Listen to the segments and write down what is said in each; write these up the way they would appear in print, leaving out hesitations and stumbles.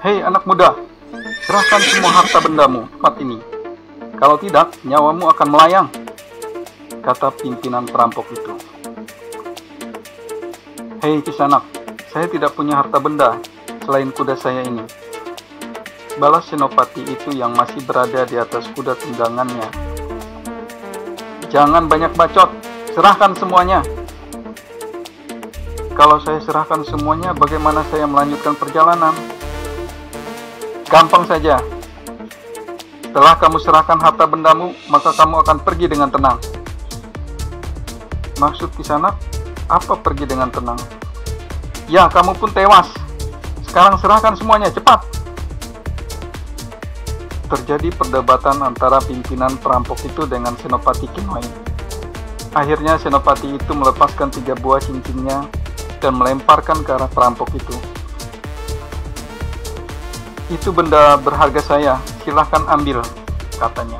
Hei anak muda, serahkan semua harta bendamu tempat ini. Kalau tidak, nyawamu akan melayang, kata pimpinan perampok itu. Hei Kisanak, saya tidak punya harta benda selain kuda saya ini, balas Senopati itu yang masih berada di atas kuda tunggangannya. Jangan banyak bacot, serahkan semuanya. Kalau saya serahkan semuanya, bagaimana saya melanjutkan perjalanan? Gampang saja. Setelah kamu serahkan harta bendamu, maka kamu akan pergi dengan tenang. Maksud Kisanak, apa pergi dengan tenang? Ya, kamu pun tewas. Sekarang serahkan semuanya, cepat. Terjadi perdebatan antara pimpinan perampok itu dengan Senopati Kinoi. Akhirnya Senopati itu melepaskan 3 buah cincinnya dan melemparkan ke arah perampok itu. Itu benda berharga saya, silahkan ambil, katanya.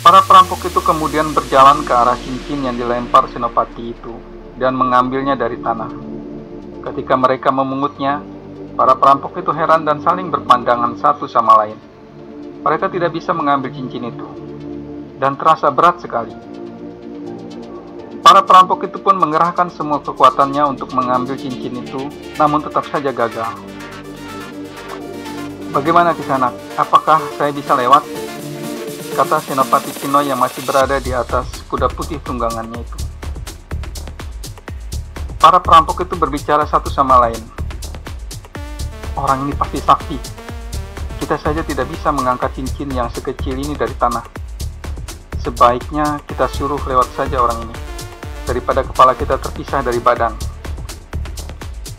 Para perampok itu kemudian berjalan ke arah cincin yang dilempar Senopati itu dan mengambilnya dari tanah. Ketika mereka memungutnya, para perampok itu heran dan saling berpandangan satu sama lain. Mereka tidak bisa mengambil cincin itu, dan terasa berat sekali. Para perampok itu pun mengerahkan semua kekuatannya untuk mengambil cincin itu, namun tetap saja gagal. Bagaimana Kisanak? Apakah saya bisa lewat? Kata Senopati Kinoi yang masih berada di atas kuda putih tunggangannya itu. Para perampok itu berbicara satu sama lain. Orang ini pasti sakti. Kita saja tidak bisa mengangkat cincin yang sekecil ini dari tanah. Sebaiknya kita suruh lewat saja orang ini, daripada kepala kita terpisah dari badan.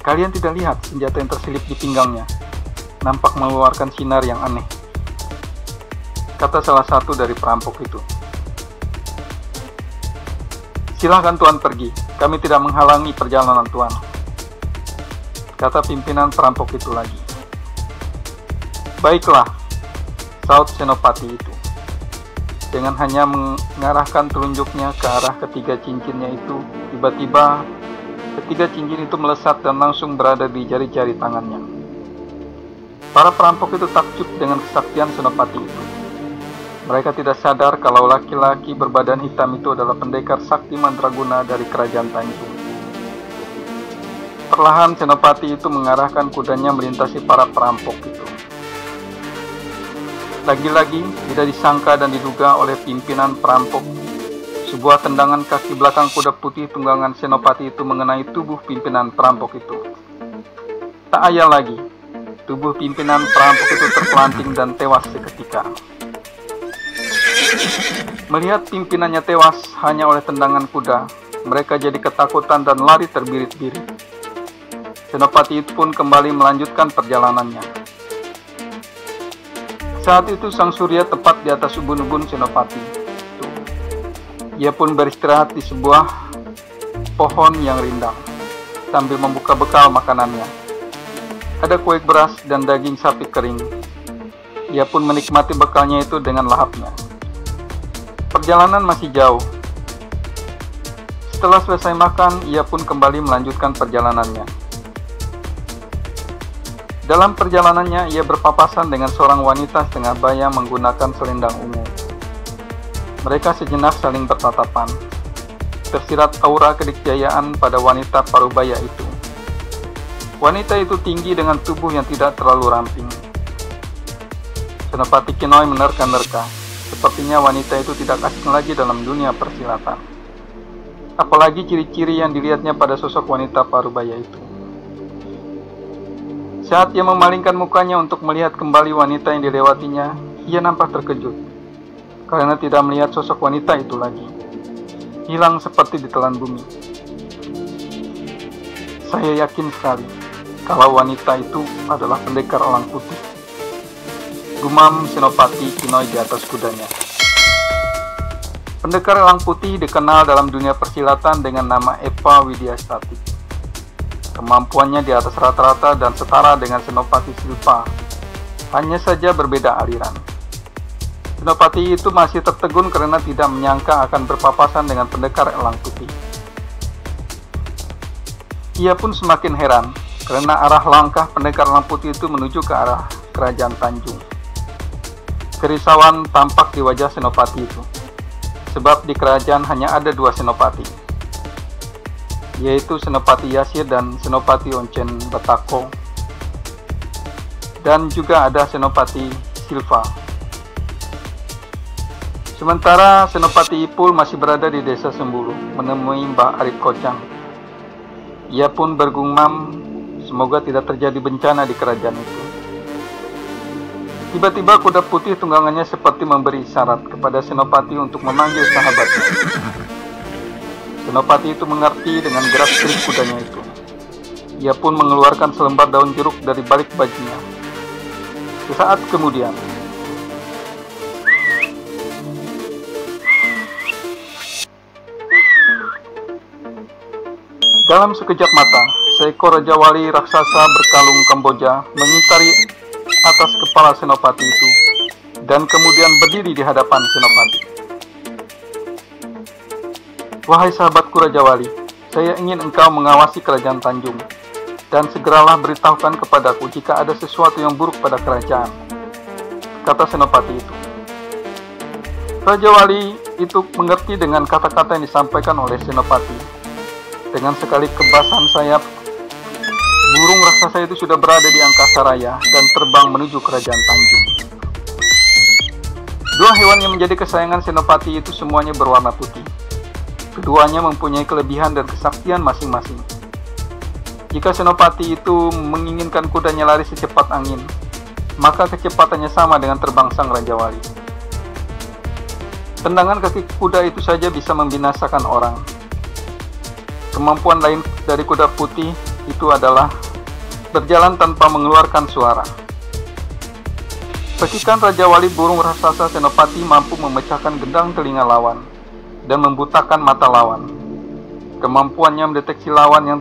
Kalian tidak lihat senjata yang terselip di pinggangnya? Nampak mengeluarkan sinar yang aneh, kata salah satu dari perampok itu. Silahkan Tuan pergi, kami tidak menghalangi perjalanan Tuan, kata pimpinan perampok itu lagi. Baiklah, saut Senopati itu, dengan hanya mengarahkan telunjuknya ke arah ketiga cincinnya itu. Tiba-tiba ketiga cincin itu melesat dan langsung berada di jari-jari tangannya. Para perampok itu takjub dengan kesaktian Senopati itu. Mereka tidak sadar kalau laki-laki berbadan hitam itu adalah pendekar sakti mandraguna dari kerajaan Tanjung. Perlahan Senopati itu mengarahkan kudanya melintasi para perampok itu. Lagi-lagi tidak disangka dan diduga oleh pimpinan perampok, sebuah tendangan kaki belakang kuda putih tunggangan Senopati itu mengenai tubuh pimpinan perampok itu. Tak ayal lagi, tubuh pimpinan perampok itu terpelanting dan tewas seketika. Melihat pimpinannya tewas hanya oleh tendangan kuda, mereka jadi ketakutan dan lari terbirit-birit. Senopati itu pun kembali melanjutkan perjalanannya. Saat itu sang surya tepat di atas ubun-ubun Senopati. Ia pun beristirahat di sebuah pohon yang rindang, sambil membuka bekal makanannya. Ada kue beras dan daging sapi kering. Ia pun menikmati bekalnya itu dengan lahapnya. Perjalanan masih jauh. Setelah selesai makan, ia pun kembali melanjutkan perjalanannya. Dalam perjalanannya, ia berpapasan dengan seorang wanita setengah baya menggunakan selendang ungu. Mereka sejenak saling bertatapan. Tersirat aura kedikjayaan pada wanita parubaya itu. Wanita itu tinggi dengan tubuh yang tidak terlalu ramping. Senopati Kinoi menerka-nerka. Sepertinya wanita itu tidak asing lagi dalam dunia persilatan. Apalagi ciri-ciri yang dilihatnya pada sosok wanita parubaya itu. Saat ia memalingkan mukanya untuk melihat kembali wanita yang dilewatinya, ia nampak terkejut karena tidak melihat sosok wanita itu lagi. Hilang seperti ditelan bumi. Saya yakin sekali kalau wanita itu adalah pendekar elang putih, gumam Senopati Kinoi di atas kudanya. Pendekar elang putih dikenal dalam dunia persilatan dengan nama Eva Widyastati. Kemampuannya di atas rata-rata dan setara dengan Senopati Silpa, hanya saja berbeda aliran. Senopati itu masih tertegun karena tidak menyangka akan berpapasan dengan pendekar elang putih. Ia pun semakin heran karena arah langkah pendekar lampu putih itu menuju ke arah kerajaan Tanjung. Kerisauan tampak di wajah Senopati itu, sebab di kerajaan hanya ada 2 senopati, yaitu Senopati Yasir dan Senopati Oncen Batako, dan juga ada Senopati Silva. Sementara Senopati Ipul masih berada di desa Sembulu menemui Mbah Arif Kocang. Ia pun bergumam semoga tidak terjadi bencana di kerajaan itu. Tiba-tiba kuda putih tunggangannya seperti memberi isyarat kepada Senopati untuk memanggil sahabatnya. Senopati itu mengerti dengan gerak-gerik kudanya itu. Ia pun mengeluarkan selembar daun jeruk dari balik bajunya. Sesaat kemudian, dalam sekejap mata, seekor Raja Wali raksasa berkalung Kamboja mengitari atas kepala Senopati itu dan kemudian berdiri di hadapan Senopati. Wahai sahabatku Raja Wali, saya ingin engkau mengawasi kerajaan Tanjung dan segeralah beritahukan kepadaku jika ada sesuatu yang buruk pada kerajaan, kata Senopati itu. Raja Wali itu mengerti dengan kata-kata yang disampaikan oleh Senopati. Dengan sekali kebasan sayap, burung raksasa itu sudah berada di angkasa raya dan terbang menuju kerajaan Tanjung. 2 hewan yang menjadi kesayangan Senopati itu semuanya berwarna putih. Keduanya mempunyai kelebihan dan kesaktian masing-masing. Jika Senopati itu menginginkan kudanya lari secepat angin, maka kecepatannya sama dengan terbang sang Raja Wali. Tendangan kaki kuda itu saja bisa membinasakan orang. Kemampuan lain dari kuda putih itu adalah berjalan tanpa mengeluarkan suara. Pekikan Raja Wali burung raksasa Senopati mampu memecahkan gendang telinga lawan dan membutakan mata lawan. Kemampuannya mendeteksi lawan yang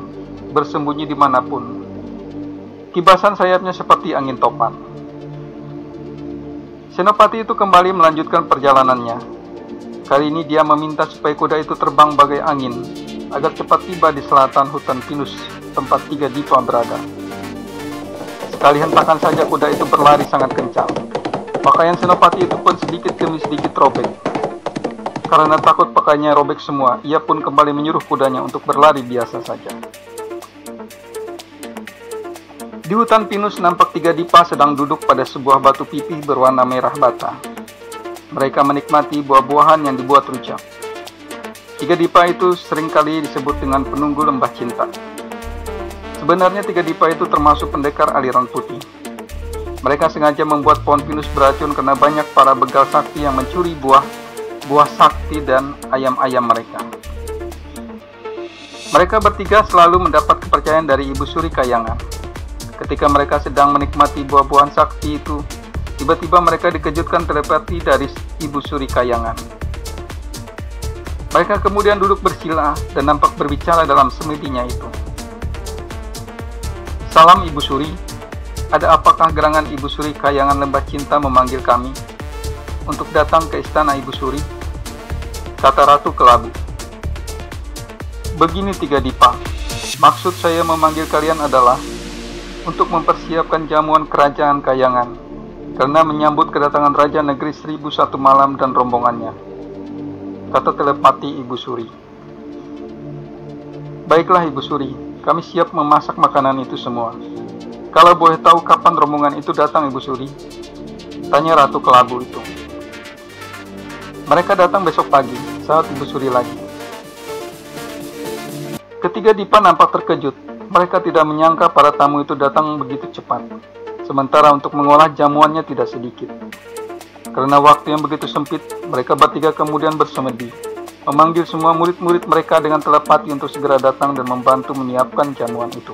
bersembunyi dimanapun. Kibasan sayapnya seperti angin topan. Senopati itu kembali melanjutkan perjalanannya. Kali ini dia meminta supaya kuda itu terbang bagai angin agar cepat tiba di selatan hutan pinus tempat 3 dipa berada. Sekali hentakan saja kuda itu berlari sangat kencang. Pakaian Senopati itu pun sedikit demi sedikit robek. Karena takut pakaiannya robek semua, ia pun kembali menyuruh kudanya untuk berlari biasa saja. Di hutan pinus nampak 3 dipa sedang duduk pada sebuah batu pipih berwarna merah bata. Mereka menikmati buah-buahan yang dibuat rujak. 3 dipa itu seringkali disebut dengan penunggu lembah cinta. Sebenarnya 3 dipa itu termasuk pendekar aliran putih. Mereka sengaja membuat pohon pinus beracun karena banyak para begal sakti yang mencuri buah sakti dan ayam-ayam mereka. Mereka bertiga selalu mendapat kepercayaan dari Ibu Suri Kayangan. Ketika mereka sedang menikmati buah-buahan sakti itu, tiba-tiba mereka dikejutkan telepati dari Ibu Suri Kayangan. Mereka kemudian duduk bersila dan nampak berbicara dalam semedinya itu. Salam Ibu Suri, ada apakah gerangan Ibu Suri Kayangan Lembah Cinta memanggil kami untuk datang ke istana Ibu Suri? Kata Ratu Kelabu. Begini 3 dipa, maksud saya memanggil kalian adalah untuk mempersiapkan jamuan kerajaan Kayangan karena menyambut kedatangan Raja Negeri 1001 Malam dan rombongannya, kata telepati Ibu Suri. Baiklah Ibu Suri, kami siap memasak makanan itu semua. Kalau boleh tahu kapan rombongan itu datang Ibu Suri? Tanya Ratu Kelabu itu. Mereka datang besok pagi, saat Ibu Suri lagi. Ketiga dipa nampak terkejut. Mereka tidak menyangka para tamu itu datang begitu cepat. Sementara untuk mengolah jamuannya tidak sedikit. Karena waktu yang begitu sempit, mereka bertiga kemudian bersemedi, memanggil semua murid-murid mereka dengan telepati untuk segera datang dan membantu menyiapkan jamuan itu.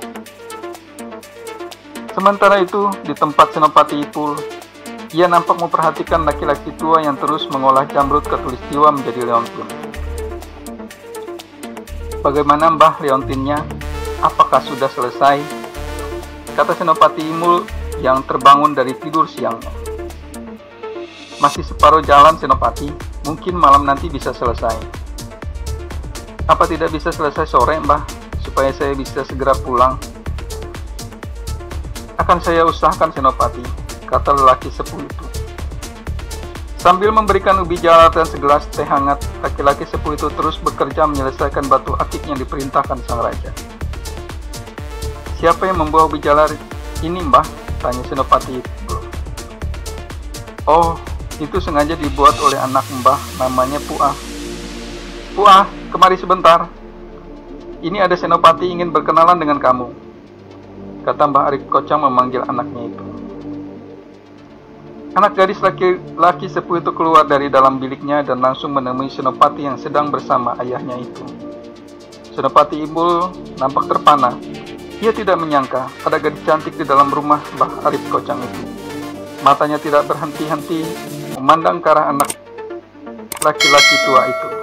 Sementara itu, di tempat Senopati Ipul, ia nampak memperhatikan laki-laki tua yang terus mengolah jamrut khatulistiwa menjadi leontin. Bagaimana Mbah leontinnya? Apakah sudah selesai? Kata Senopati Ipul yang terbangun dari tidur siangnya. Masih separuh jalan Senopati, mungkin malam nanti bisa selesai. Apa tidak bisa selesai sore Mbah, supaya saya bisa segera pulang? Akan saya usahakan, Senopati, kata lelaki sepuh itu. Sambil memberikan ubi jalar dan segelas teh hangat, laki-laki sepuh itu terus bekerja menyelesaikan batu akik yang diperintahkan sang raja. Siapa yang membawa ubi jalar ini, Mbah? Tanya Senopati itu. Oh, itu sengaja dibuat oleh anak Mbah, namanya Puah. Puah, kemari sebentar. Ini ada Senopati ingin berkenalan dengan kamu, kata Mbah Arif Kocang memanggil anaknya itu. Anak gadis laki-laki sepuh itu keluar dari dalam biliknya dan langsung menemui Senopati yang sedang bersama ayahnya itu. Senopati Imbul nampak terpana. Ia tidak menyangka ada gadis cantik di dalam rumah Mbah Arif Kocang itu. Matanya tidak berhenti-henti memandang ke arah anak laki-laki tua itu.